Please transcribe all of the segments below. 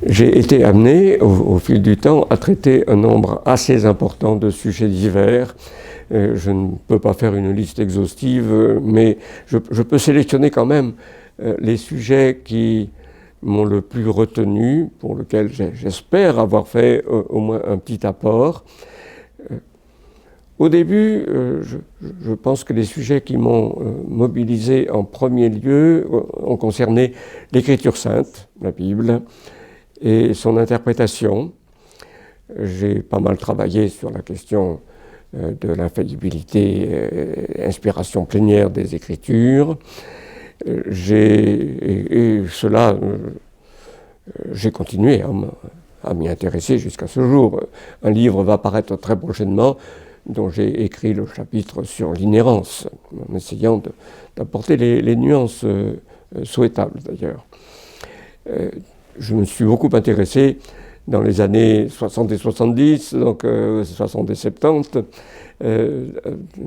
J'ai été amené au fil du temps à traiter un nombre assez important de sujets divers. Je ne peux pas faire une liste exhaustive, mais je peux sélectionner quand même les sujets qui m'ont le plus retenu, pour lesquels j'espère avoir fait au moins un petit apport. Au début, je pense que les sujets qui m'ont mobilisé en premier lieu ont concerné l'Écriture sainte, la Bible, et son interprétation. J'ai pas mal travaillé sur la question de l'infaillibilité, inspiration plénière des Écritures. Et cela, j'ai continué à m'y intéresser jusqu'à ce jour. Un livre va paraître très prochainement, dont j'ai écrit le chapitre sur l'inhérence, en essayant d'apporter les nuances souhaitables d'ailleurs. Je me suis beaucoup intéressé dans les années 60 et 70, donc 60 et 70,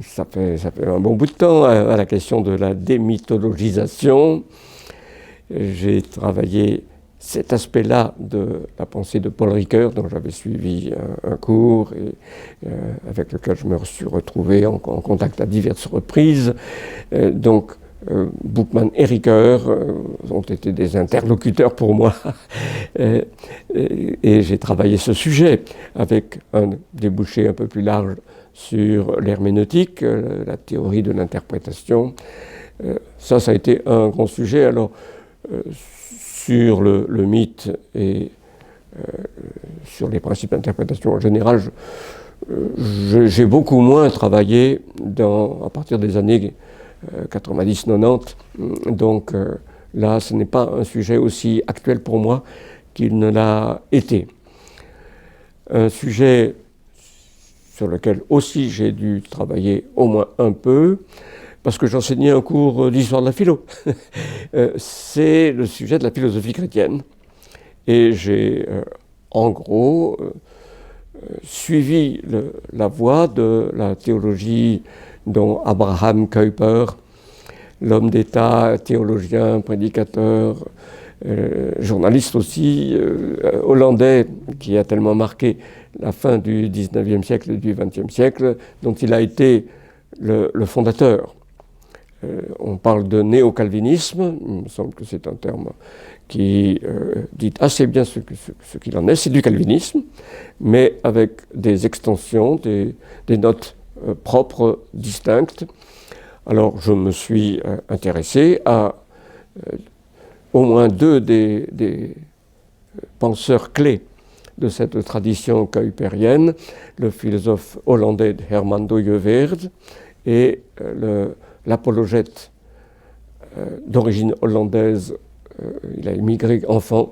ça fait un bon bout de temps, à la question de la démythologisation. J'ai travaillé cet aspect-là de la pensée de Paul Ricoeur, dont j'avais suivi un cours et avec lequel je me suis retrouvé en contact à diverses reprises. Bookman et Ricoeur ont été des interlocuteurs pour moi et j'ai travaillé ce sujet avec un débouché un peu plus large sur l'herméneutique, la théorie de l'interprétation. Ça a été un grand sujet. Alors, sur le mythe et sur les principes d'interprétation en général, j'ai beaucoup moins travaillé à partir des années 90-90, donc là ce n'est pas un sujet aussi actuel pour moi qu'il ne l'a été. Un sujet sur lequel aussi j'ai dû travailler au moins un peu, parce que j'enseignais un cours d'histoire de la philo, c'est le sujet de la philosophie chrétienne, et j'ai en gros suivi la voie de la théologie dont Abraham Kuyper, l'homme d'État, théologien, prédicateur, journaliste aussi, hollandais, qui a tellement marqué la fin du XIXe siècle et du XXe siècle, dont il a été le fondateur. On parle de néo-calvinisme, il me semble que c'est un terme qui dit assez bien ce qu'il en est, c'est du calvinisme, mais avec des extensions, des notes propres, distinctes. Alors je me suis intéressé à au moins deux des penseurs clés de cette tradition kuiperienne, le philosophe hollandais Herman Dooyeweerd et l'apologète d'origine hollandaise, il a immigré enfant,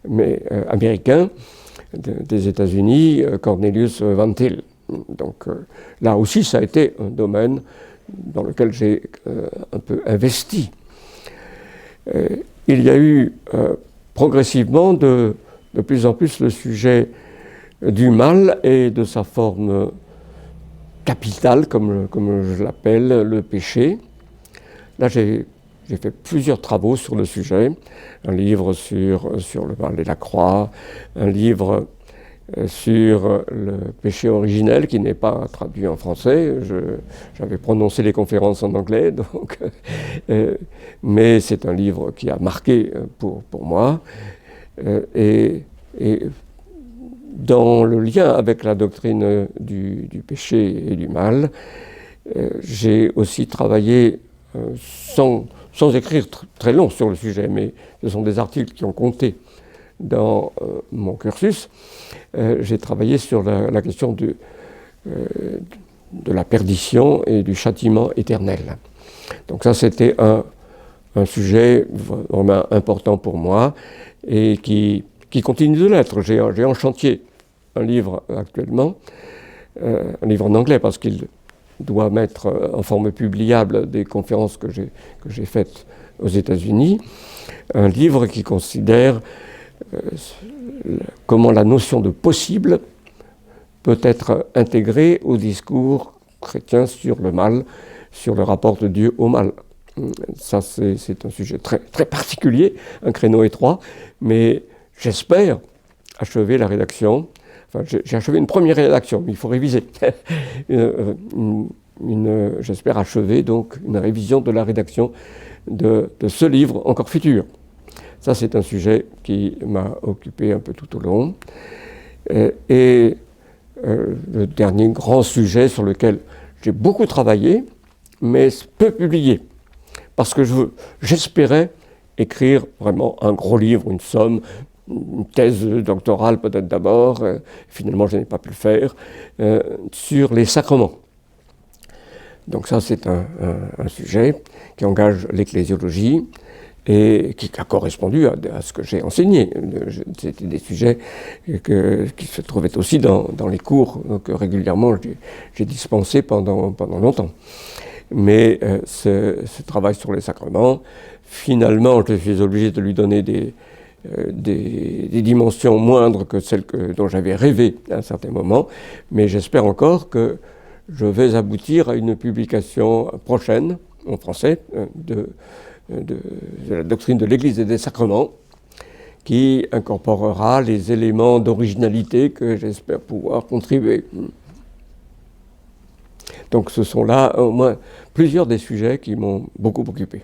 mais américain, des États-Unis, Cornelius Van Til. Donc là aussi, ça a été un domaine dans lequel j'ai un peu investi. Il y a eu progressivement de plus en plus le sujet du mal et de sa forme capitale, comme je l'appelle, le péché. Là, j'ai fait plusieurs travaux sur le sujet, un livre sur le mal et la croix, un livre sur le péché originel qui n'est pas traduit en français. J'avais prononcé les conférences en anglais, donc, mais c'est un livre qui a marqué pour moi. Et dans le lien avec la doctrine du péché et du mal, j'ai aussi travaillé sans écrire très long sur le sujet, mais ce sont des articles qui ont compté dans mon cursus. J'ai travaillé sur la question de la perdition et du châtiment éternel. Donc ça, c'était un sujet vraiment important pour moi et qui continue de l'être. J'ai en chantier un livre actuellement, un livre en anglais parce qu'il doit mettre en forme publiable des conférences que j'ai faites aux États-Unis, un livre qui considère comment la notion de possible peut être intégrée au discours chrétien sur le mal, sur le rapport de Dieu au mal. Ça, c'est un sujet très, très particulier, un créneau étroit, mais j'espère achever la rédaction. Enfin, j'ai achevé une première rédaction, mais il faut réviser. J'espère achever donc une révision de la rédaction de ce livre encore futur. Ça, c'est un sujet qui m'a occupé un peu tout au long. Et le dernier grand sujet sur lequel j'ai beaucoup travaillé, mais peu publié, parce que j'espérais écrire vraiment un gros livre, une somme, une thèse doctorale peut-être d'abord, finalement je n'ai pas pu le faire, sur les sacrements. Donc ça c'est un sujet qui engage l'ecclésiologie et qui a correspondu à ce que j'ai enseigné. C'était des sujets qui se trouvaient aussi dans les cours que régulièrement j'ai dispensés pendant longtemps. Mais ce travail sur les sacrements, finalement je suis obligé de lui donner des dimensions moindres que celles dont j'avais rêvé à un certain moment, mais j'espère encore que je vais aboutir à une publication prochaine, en français, de la doctrine de l'Église et des sacrements, qui incorporera les éléments d'originalité que j'espère pouvoir contribuer. Donc ce sont là au moins plusieurs des sujets qui m'ont beaucoup occupé.